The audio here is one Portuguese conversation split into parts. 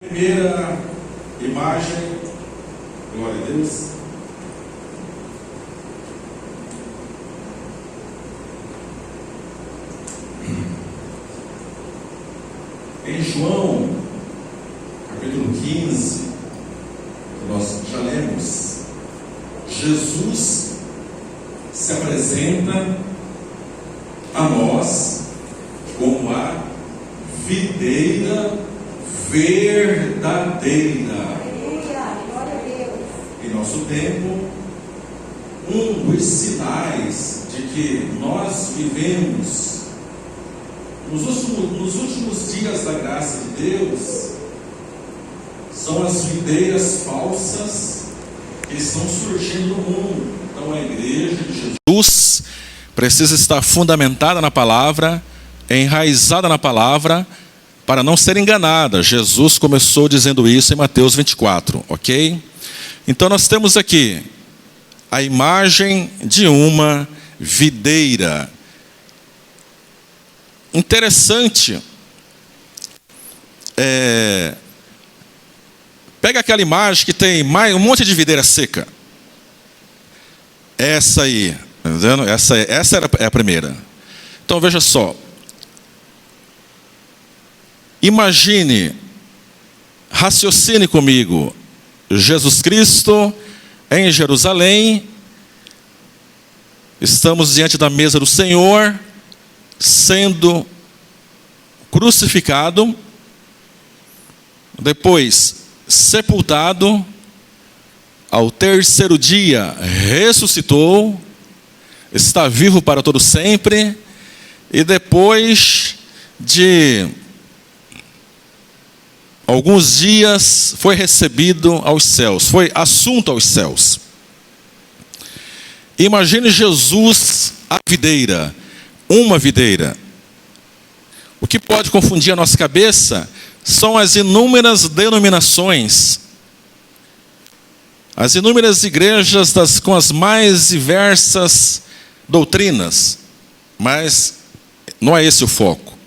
Primeira imagem, glória a Deus. Em João, capítulo 15, nós já lemos, Jesus se apresenta a nós como a videira verdadeira. Em nosso tempo, um dos sinais de que nós vivemos nos últimos dias da graça de Deus são as videiras falsas que estão surgindo no mundo. Então a igreja de Jesus precisa estar fundamentada na palavra, enraizada na palavra, para não ser enganada. Jesus começou dizendo isso em Mateus 24, ok? Então nós temos aqui a imagem de uma videira. Interessante. Pega aquela imagem que tem um monte de videira seca. Essa aí, tá vendo? Essa é a primeira. Então veja só. Imagine, raciocine comigo, Jesus Cristo em Jerusalém, estamos diante da mesa do Senhor, sendo crucificado, depois sepultado, ao terceiro dia ressuscitou, está vivo para todo sempre, e depois de alguns dias foi recebido aos céus, foi assunto aos céus. Imagine Jesus, a videira, uma videira. O que pode confundir a nossa cabeça são as inúmeras denominações, as inúmeras igrejas com as mais diversas doutrinas, mas não é esse o foco.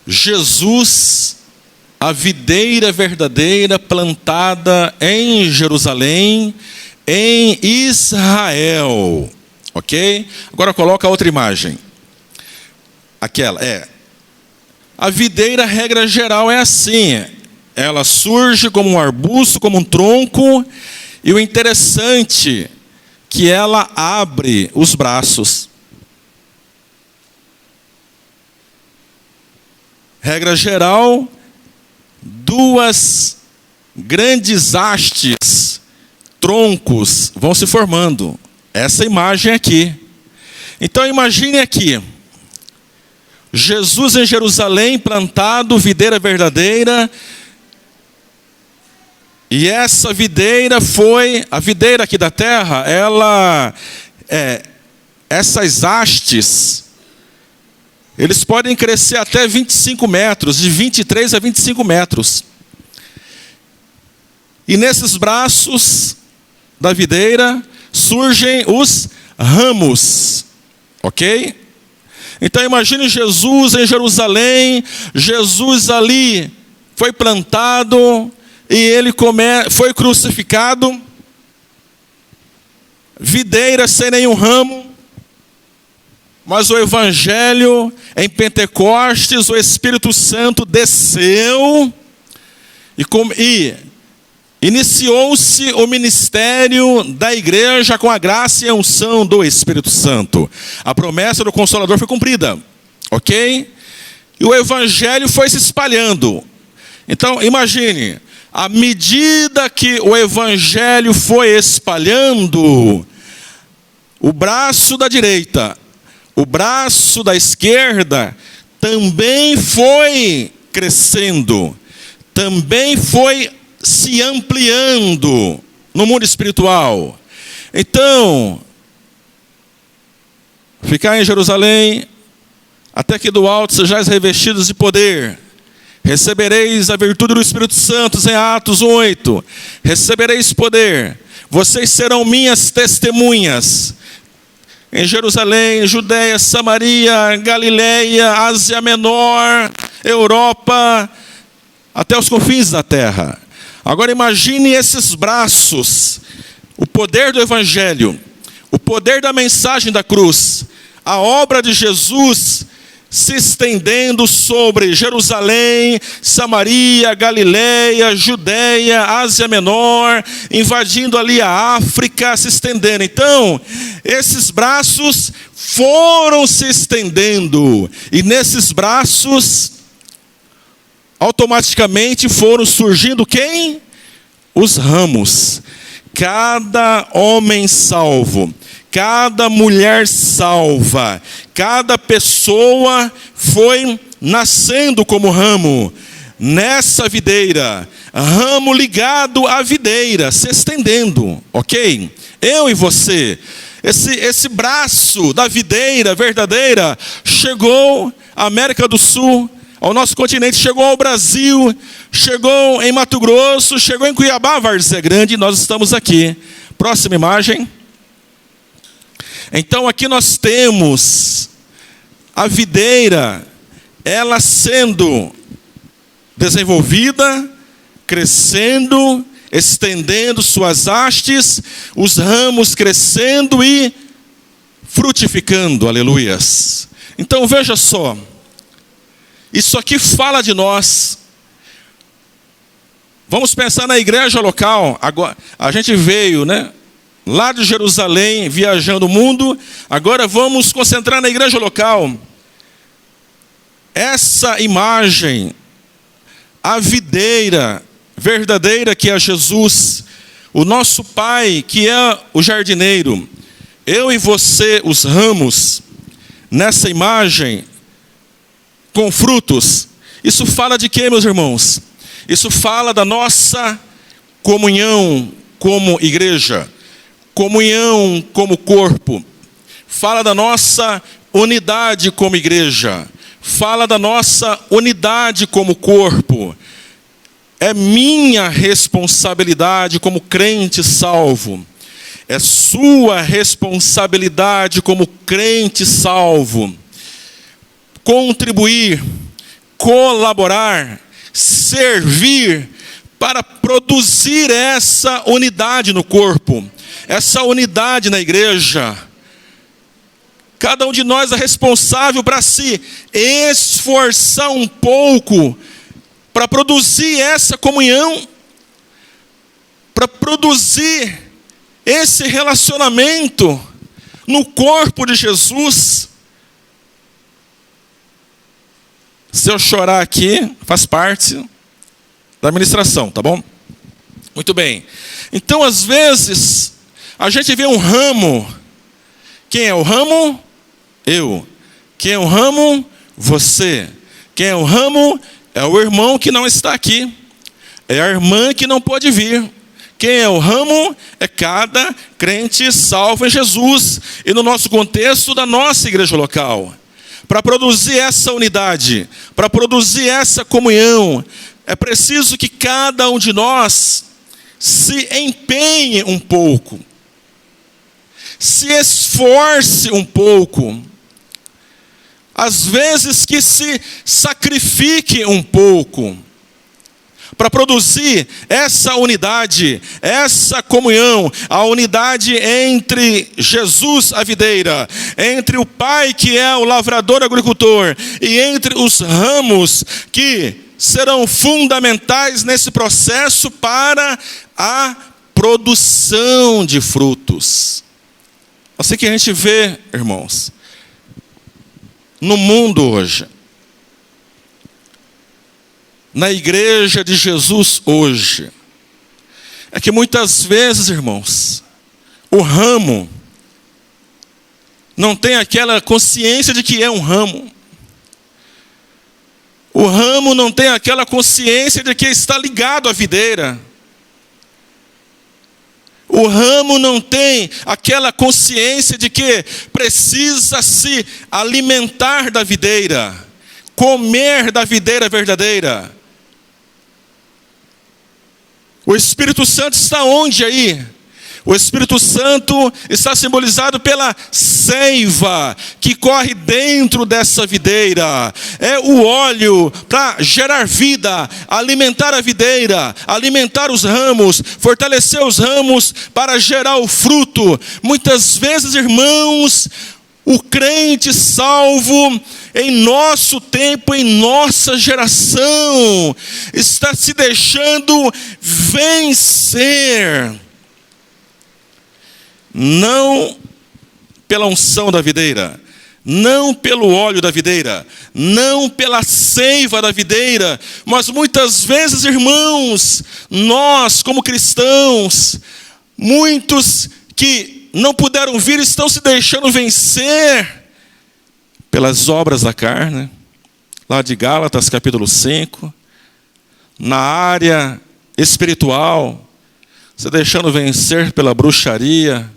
Jesus, a videira verdadeira plantada em Jerusalém, em Israel, ok? Agora coloca a outra imagem. Aquela a videira, regra geral, é assim. Ela surge como um arbusto, como um tronco, e o interessante que ela abre os braços. Regra geral, duas grandes hastes, troncos, vão se formando. Essa imagem aqui. Então imagine aqui, Jesus em Jerusalém, plantado, videira verdadeira. E essa videira foi, a videira aqui da terra, essas hastes, eles podem crescer até 25 metros, de 23 a 25 metros. E nesses braços da videira surgem os ramos, ok? Então imagine Jesus em Jerusalém, Jesus ali foi plantado e ele foi crucificado, videira sem nenhum ramo. Mas o Evangelho, em Pentecostes, o Espírito Santo desceu e iniciou-se o ministério da igreja com a graça e a unção do Espírito Santo. A promessa do Consolador foi cumprida, ok? E o Evangelho foi se espalhando. Então, imagine, à medida que o Evangelho foi espalhando, o braço da direita, o braço da esquerda também foi crescendo, também foi se ampliando no mundo espiritual. Então, ficar em Jerusalém, até que do alto sejais revestidos de poder, recebereis a virtude do Espírito Santo, em Atos 8, recebereis poder, vocês serão minhas testemunhas, em Jerusalém, Judeia, Samaria, Galileia, Ásia Menor, Europa, até os confins da terra. Agora imagine esses braços, o poder do Evangelho, o poder da mensagem da cruz, a obra de Jesus se estendendo sobre Jerusalém, Samaria, Galileia, Judeia, Ásia Menor, invadindo ali a África, se estendendo. Então, esses braços foram se estendendo, e nesses braços, automaticamente foram surgindo quem? Os ramos. Cada homem salvo, cada mulher salva, cada pessoa foi nascendo como ramo nessa videira, ramo ligado à videira, se estendendo, ok? Eu e você, esse braço da videira verdadeira chegou à América do Sul, ao nosso continente, chegou ao Brasil, chegou em Mato Grosso, chegou em Cuiabá, Várzea Grande, e nós estamos aqui. Próxima imagem. Então aqui nós temos a videira, ela sendo desenvolvida, crescendo, estendendo suas hastes, os ramos crescendo e frutificando, aleluias. Então veja só, isso aqui fala de nós. Vamos pensar na igreja local. Agora, a gente veio, lá de Jerusalém, viajando o mundo. Agora vamos concentrar na igreja local. Essa imagem, a videira verdadeira que é Jesus, o nosso Pai que é o jardineiro, eu e você, os ramos, nessa imagem, com frutos. Isso fala de quê, meus irmãos? Isso fala da nossa comunhão como igreja, comunhão como corpo, fala da nossa unidade como igreja, fala da nossa unidade como corpo. É minha responsabilidade como crente salvo, é sua responsabilidade como crente salvo, contribuir, colaborar, servir para produzir essa unidade no corpo, essa unidade na igreja. Cada um de nós é responsável para se esforçar um pouco para produzir essa comunhão, para produzir esse relacionamento no corpo de Jesus. Se eu chorar aqui, faz parte da administração, tá bom? Muito bem. Então, às vezes, a gente vê um ramo. Quem é o ramo? Eu. Quem é o ramo? Você. Quem é o ramo? É o irmão que não está aqui. É a irmã que não pode vir. Quem é o ramo? É cada crente salvo em Jesus. E no nosso contexto da nossa igreja local. Para produzir essa unidade, para produzir essa comunhão, é preciso que cada um de nós se empenhe um pouco, se esforce um pouco, às vezes que se sacrifique um pouco, para produzir essa unidade, essa comunhão, a unidade entre Jesus, a videira, entre o Pai que é o lavrador agricultor, e entre os ramos que serão fundamentais nesse processo para a produção de frutos. Assim que a gente vê, irmãos, no mundo hoje, na igreja de Jesus hoje, é que muitas vezes, irmãos, o ramo não tem aquela consciência de que é um ramo. O ramo não tem aquela consciência de que está ligado à videira. O ramo não tem aquela consciência de que precisa se alimentar da videira, comer da videira verdadeira. O Espírito Santo está onde aí? O Espírito Santo está simbolizado pela seiva que corre dentro dessa videira. É o óleo para gerar vida, alimentar a videira, alimentar os ramos, fortalecer os ramos para gerar o fruto. Muitas vezes, irmãos, o crente salvo em nosso tempo, em nossa geração, está se deixando vencer. Não pela unção da videira, não pelo óleo da videira, não pela seiva da videira, mas muitas vezes, irmãos, nós como cristãos, muitos que não puderam vir estão se deixando vencer pelas obras da carne, lá de Gálatas capítulo 5, na área espiritual, se deixando vencer pela bruxaria,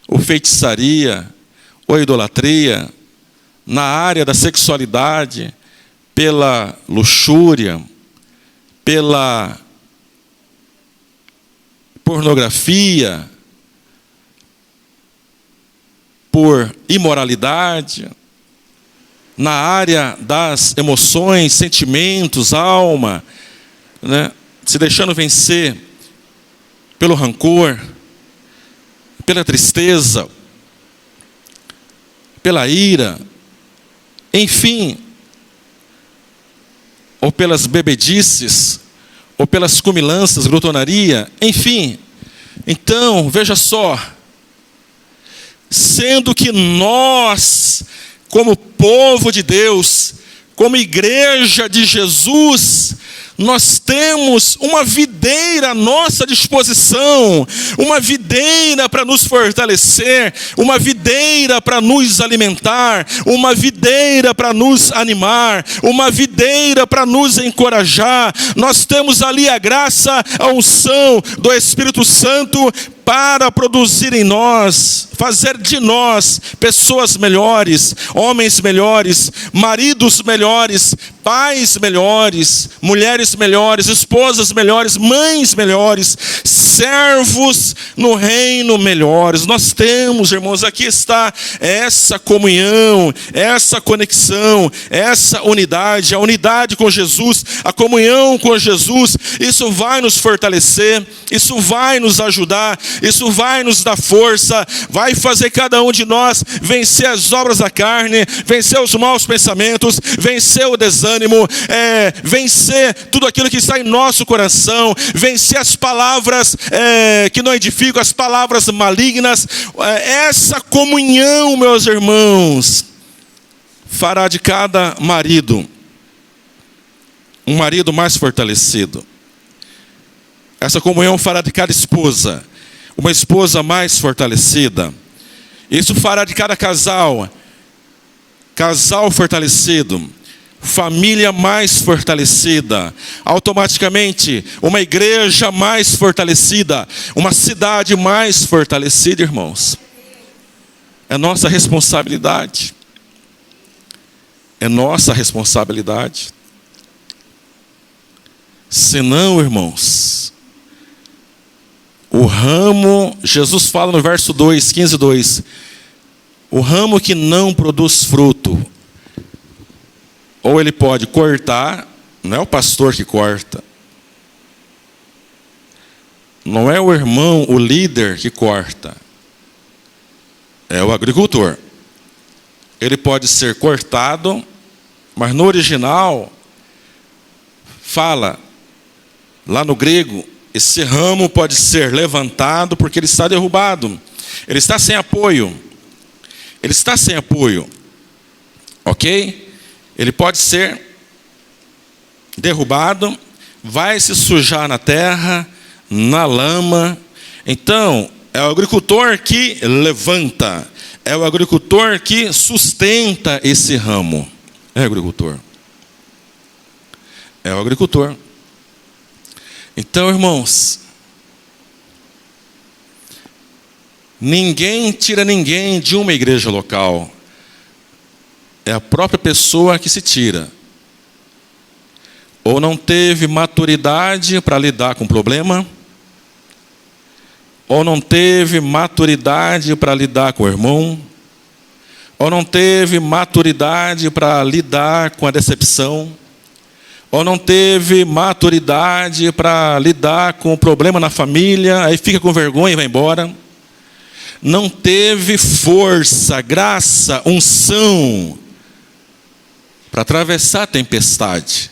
ou feitiçaria, ou idolatria, na área da sexualidade, pela luxúria, pela pornografia, por imoralidade, na área das emoções, sentimentos, alma, né? Se deixando vencer pelo rancor, pela tristeza, pela ira, enfim, ou pelas bebedices, ou pelas comilanças, glutonaria, enfim. Então, veja só, sendo que nós, como povo de Deus, como igreja de Jesus, nós temos uma videira à nossa disposição, uma videira para nos fortalecer, uma videira para nos alimentar, uma videira para nos animar, uma videira para nos encorajar. Nós temos ali a graça, a unção do Espírito Santo para produzir em nós, fazer de nós pessoas melhores, homens melhores, maridos melhores, pais melhores, mulheres melhores, esposas melhores, mães melhores, servos no reino melhores. Nós temos, irmãos, aqui está essa comunhão, essa conexão, essa unidade, a unidade com Jesus, a comunhão com Jesus. Isso vai nos fortalecer, isso vai nos ajudar, isso vai nos dar força, vai fazer cada um de nós vencer as obras da carne, vencer os maus pensamentos, vencer o desânimo, vencer tudo aquilo que está em nosso coração, vencer as palavras que não edificam, as palavras malignas. Essa comunhão, meus irmãos, fará de cada marido um marido mais fortalecido. Essa comunhão fará de cada esposa uma esposa mais fortalecida. Isso fará de cada casal fortalecido, família mais fortalecida, automaticamente uma igreja mais fortalecida, uma cidade mais fortalecida, irmãos. É nossa responsabilidade. É nossa responsabilidade. Senão, irmãos, o ramo, Jesus fala no verso 2, 15:2, o ramo que não produz fruto, ou ele pode cortar, não é o pastor que corta, não é o irmão, o líder que corta, é o agricultor. Ele pode ser cortado, mas no original fala, lá no grego, esse ramo pode ser levantado porque ele está derrubado. Ele está sem apoio. Ele está sem apoio. Ok? Ele pode ser derrubado, vai se sujar na terra, na lama. Então, é o agricultor que levanta. É o agricultor que sustenta esse ramo. É o agricultor. É o agricultor. Então, irmãos, ninguém tira ninguém de uma igreja local. É a própria pessoa que se tira. Ou não teve maturidade para lidar com o problema, ou não teve maturidade para lidar com o irmão, ou não teve maturidade para lidar com a decepção, ou não teve maturidade para lidar com o problema na família, aí fica com vergonha e vai embora. Não teve força, graça, unção para atravessar a tempestade,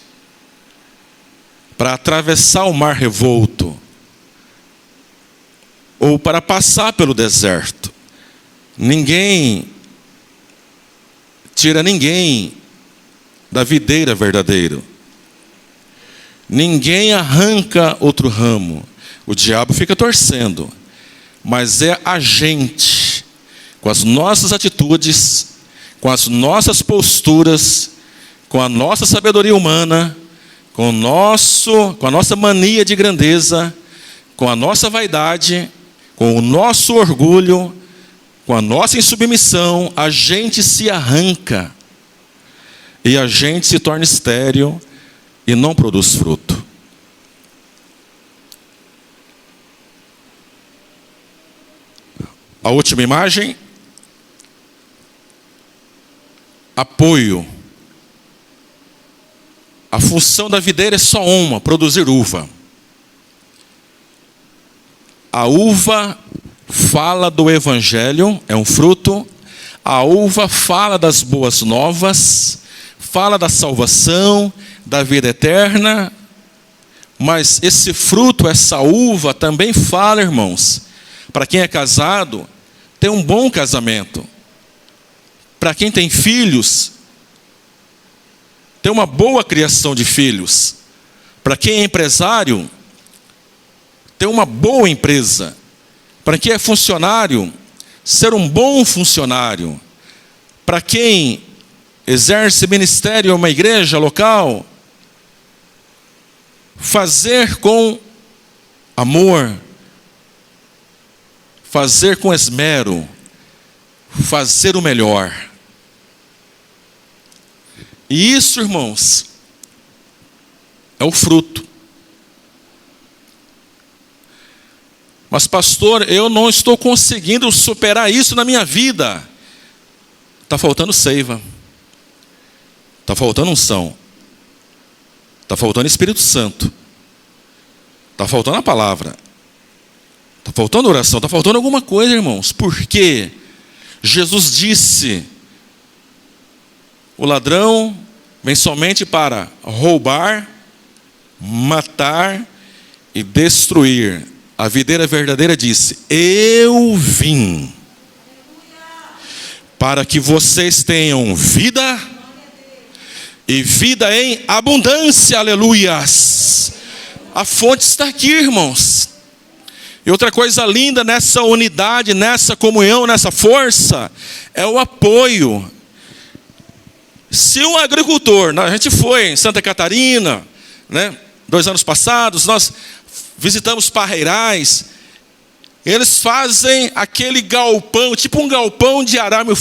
para atravessar o mar revolto, ou para passar pelo deserto. Ninguém tira ninguém da videira verdadeira. Ninguém arranca outro ramo. O diabo fica torcendo. Mas é a gente, com as nossas atitudes, com as nossas posturas, com a nossa sabedoria humana, com a nossa mania de grandeza, com a nossa vaidade, com o nosso orgulho, com a nossa insubmissão, a gente se arranca e a gente se torna estéril e não produz fruto. A última imagem, apoio. A função da videira é só uma, produzir uva. A uva fala do evangelho, é um fruto. A uva fala das boas novas, fala da salvação, da vida eterna. Mas esse fruto, essa uva, também fala, irmãos, para quem é casado, ter um bom casamento. Para quem tem filhos, ter uma boa criação de filhos. Para quem é empresário, ter uma boa empresa. Para quem é funcionário, ser um bom funcionário. Para quem exerce ministério em uma igreja local, fazer com amor, fazer com esmero, fazer o melhor. E isso, irmãos, é o fruto. Mas, pastor, eu não estou conseguindo superar isso na minha vida. Está faltando seiva. Está faltando unção. Está faltando Espírito Santo. Está faltando a palavra. Está faltando oração. Está faltando alguma coisa, irmãos. Porque Jesus disse: o ladrão vem somente para roubar, matar e destruir. A videira verdadeira disse: eu vim para que vocês tenham vida e vida em abundância. Aleluias. A fonte está aqui, irmãos. E outra coisa linda nessa unidade, nessa comunhão, nessa força, é o apoio. Se um agricultor, a gente foi em Santa Catarina, né, 2 anos passados, nós visitamos Parreirais. Eles fazem aquele galpão, tipo um galpão de arame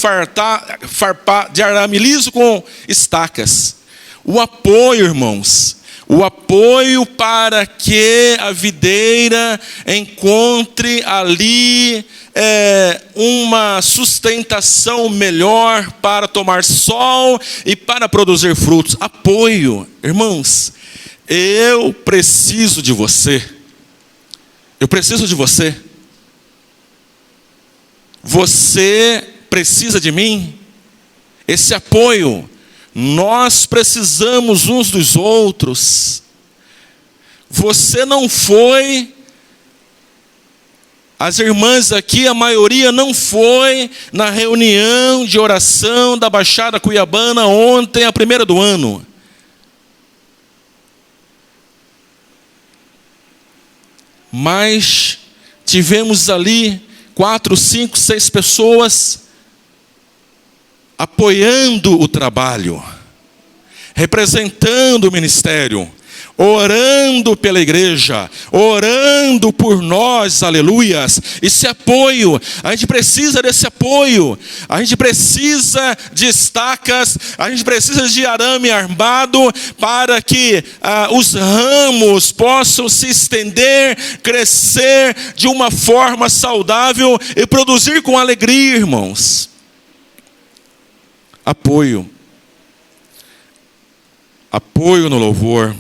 de arame liso com estacas. O apoio, irmãos, o apoio para que a videira encontre ali uma sustentação melhor para tomar sol e para produzir frutos. Apoio, irmãos, eu preciso de você. Eu preciso de você. Você precisa de mim. Esse apoio, nós precisamos uns dos outros. Você não foi, as irmãs aqui, a maioria não foi na reunião de oração da Baixada Cuiabana ontem, a primeira do ano. Mas tivemos ali 4, 5, 6 pessoas apoiando o trabalho, representando o ministério, orando pela igreja, orando por nós, aleluias. Esse apoio, a gente precisa desse apoio, a gente precisa de estacas, a gente precisa de arame armado para que os ramos possam se estender, crescer de uma forma saudável e produzir com alegria, irmãos. Apoio no louvor.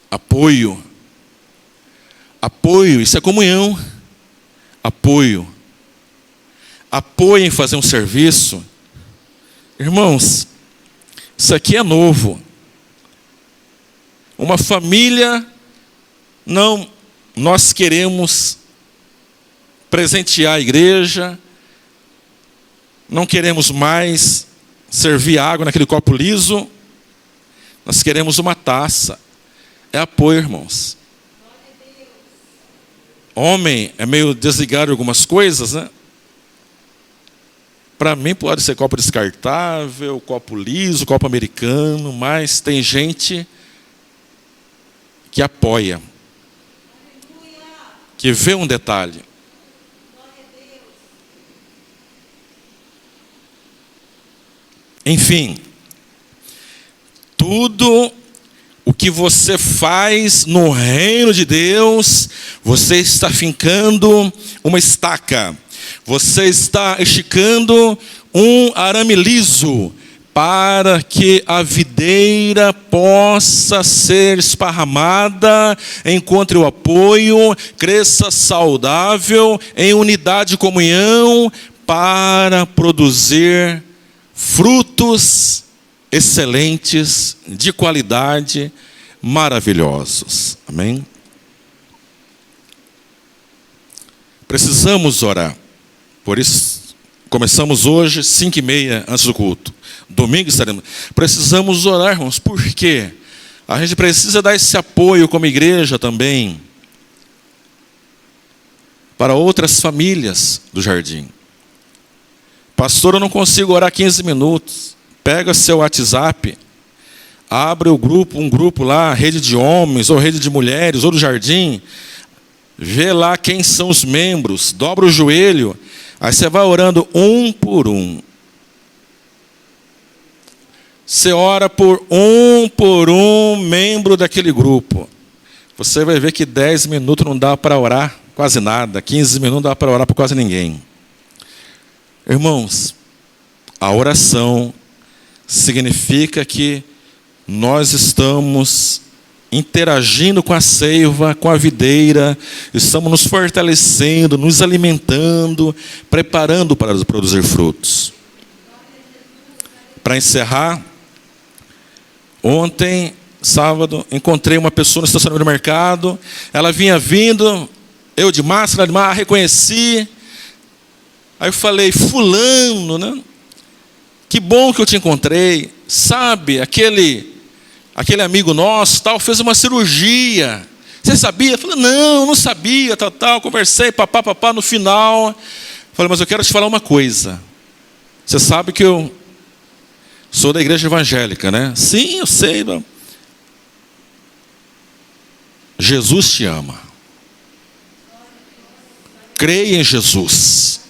Apoio, isso é comunhão. Apoio em fazer um serviço. Irmãos, isso aqui é novo. Uma família, nós queremos presentear a igreja, não queremos mais servir água naquele copo liso, nós queremos uma taça. É apoio, irmãos. Homem é meio desligado de algumas coisas, né? Para mim pode ser copo descartável, copo liso, copo americano, mas tem gente que apoia, que vê um detalhe. Enfim, tudo o que você faz no reino de Deus, você está fincando uma estaca, você está esticando um arame liso, para que a videira possa ser esparramada, encontre o apoio, cresça saudável, em unidade e comunhão, para produzir frutos excelentes, de qualidade, maravilhosos. Amém? Precisamos orar. Por isso, começamos hoje, 5h30, antes do culto. Domingo estaremos. Precisamos orar, irmãos. Por quê? A gente precisa dar esse apoio como igreja também para outras famílias do jardim. Pastor, eu não consigo orar 15 minutos. Pega seu WhatsApp, abre um grupo lá, rede de homens, ou rede de mulheres, ou do jardim, vê lá quem são os membros, dobra o joelho, aí você vai orando um por um. Você ora por um membro daquele grupo. Você vai ver que 10 minutos não dá para orar quase nada, 15 minutos não dá para orar por quase ninguém. Irmãos, a oração significa que nós estamos interagindo com a seiva, com a videira, estamos nos fortalecendo, nos alimentando, preparando para produzir frutos. Para encerrar, ontem, sábado, encontrei uma pessoa no estacionamento do mercado, ela vinha vindo, eu de máscara, reconheci, aí eu falei, fulano, né? Que bom que eu te encontrei. Sabe, aquele amigo nosso, tal, fez uma cirurgia. Você sabia? Eu falei, não sabia, tal. Conversei, papá, no final. Falei, mas eu quero te falar uma coisa. Você sabe que eu sou da igreja evangélica, né? Sim, eu sei. Não. Jesus te ama. Creia em Jesus.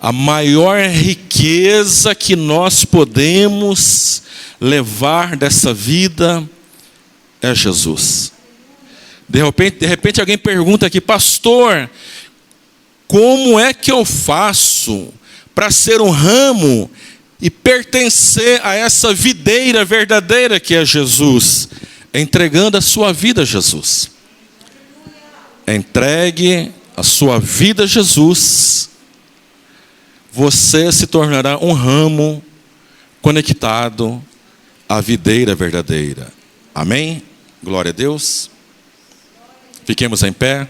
A maior riqueza que nós podemos levar dessa vida é Jesus. De repente alguém pergunta aqui, pastor, como é que eu faço para ser um ramo e pertencer a essa videira verdadeira que é Jesus? Entregando a sua vida a Jesus. Entregue a sua vida a Jesus. Você se tornará um ramo conectado à videira verdadeira. Amém? Glória a Deus. Fiquemos em pé.